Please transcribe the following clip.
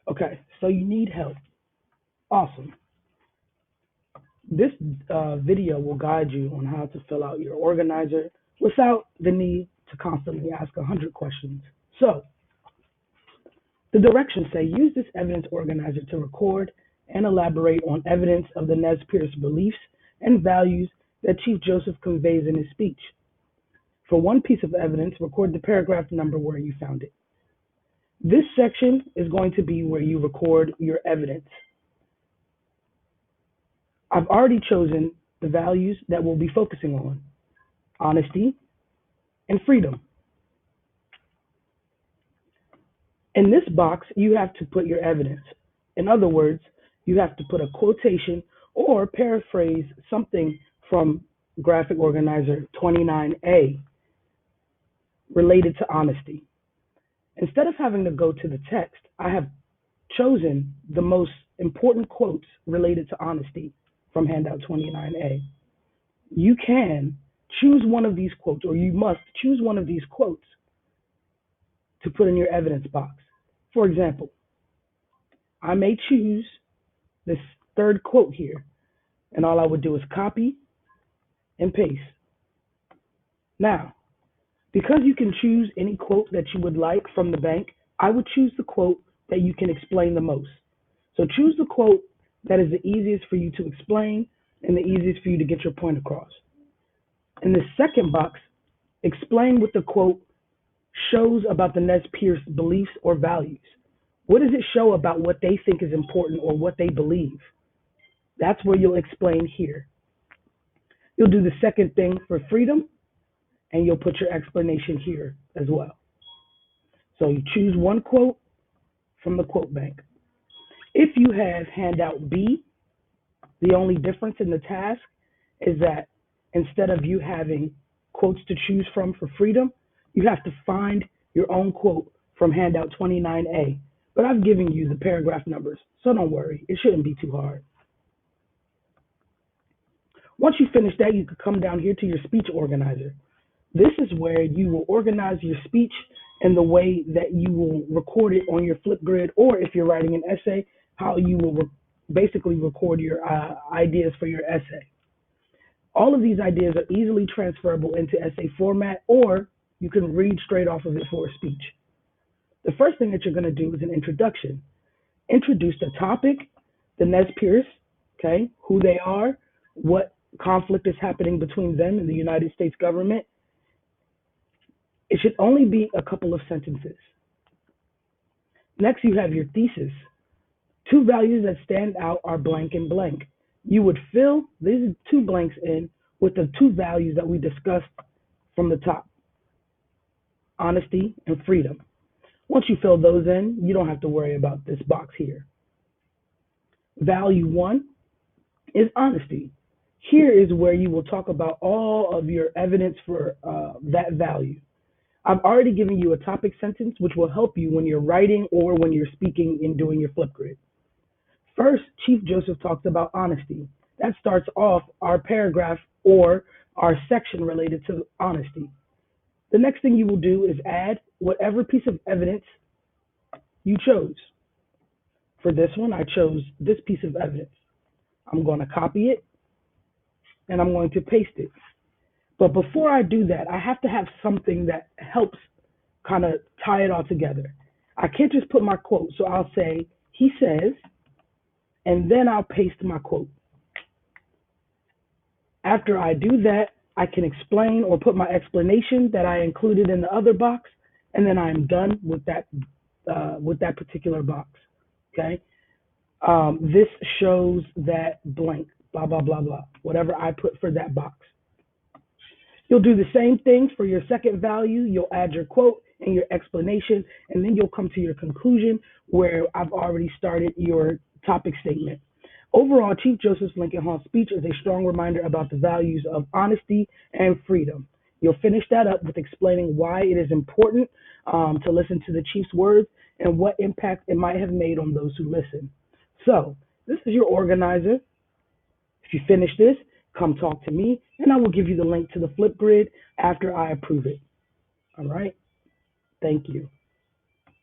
Okay, so you need help. Awesome. This video will guide you on how to fill out your organizer without the need to constantly ask 100 questions. So, the directions say use this evidence organizer to record and elaborate on evidence of the Nez Perce beliefs and values that Chief Joseph conveys in his speech. For one piece of evidence, record the paragraph number where you found it. This section is going to be where you record your evidence. I've already chosen the values that we'll be focusing on: honesty and freedom. In this box, you have to put your evidence. In other words, you have to put a quotation or paraphrase something from Graphic Organizer 29A related to honesty. Instead of having to go to the text, I have chosen the most important quotes related to honesty from handout 29A. You can choose one of these quotes, or you must choose one of these quotes to put in your evidence box. For example, I may choose this third quote here, and all I would do is copy and paste. Now, because you can choose any quote that you would like from the bank, I would choose the quote that you can explain the most. So choose the quote that is the easiest for you to explain and the easiest for you to get your point across. In the second box, explain what the quote shows about the Nez Perce beliefs or values. What does it show about what they think is important or what they believe? That's where you'll explain here. You'll do the second thing for freedom, and you'll put your explanation here as well. So you choose one quote from the quote bank. If you have handout B, the only difference in the task is that instead of you having quotes to choose from for freedom, you have to find your own quote from handout 29A. But I've given you the paragraph numbers, so don't worry, it shouldn't be too hard. Once you finish that, you can come down here to your speech organizer. This is where you will organize your speech in the way that you will record it on your Flipgrid, or if you're writing an essay, how you will basically record your ideas for your essay. All of these ideas are easily transferable into essay format, or you can read straight off of it for a speech. The first thing that you're going to do is an introduction. Introduce the topic, the Nez Perce, okay, who they are, what conflict is happening between them and the United States government. It should only be a couple of sentences. Next, you have your thesis. Two values that stand out are blank and blank. You would fill these two blanks in with the two values that we discussed from the top: honesty and freedom. Once you fill those in, you don't have to worry about this box here. Value one is honesty. Here is where you will talk about all of your evidence for that value. I've already given you a topic sentence, which will help you when you're writing or when you're speaking and doing your Flipgrid. First, Chief Joseph talks about honesty. That starts off our paragraph or our section related to honesty. The next thing you will do is add whatever piece of evidence you chose. For this one, I chose this piece of evidence. I'm going to copy it and I'm going to paste it. But before I do that, I have to have something that helps kind of tie it all together. I can't just put my quote. So I'll say, he says, and then I'll paste my quote. After I do that, I can explain or put my explanation that I included in the other box, and then I'm done with that particular box. Okay. This shows that blank, blah, blah, blah, blah, whatever I put for that box. You'll do the same thing for your second value. You'll add your quote and your explanation, and then you'll come to your conclusion where I've already started your topic statement. Overall, Chief Joseph Lincoln Hall's speech is a strong reminder about the values of honesty and freedom. You'll finish that up with explaining why it is important to listen to the Chief's words and what impact it might have made on those who listen. So, this is your organizer. If you finish this, come talk to me, and I will give you the link to the Flipgrid after I approve it. All right? Thank you.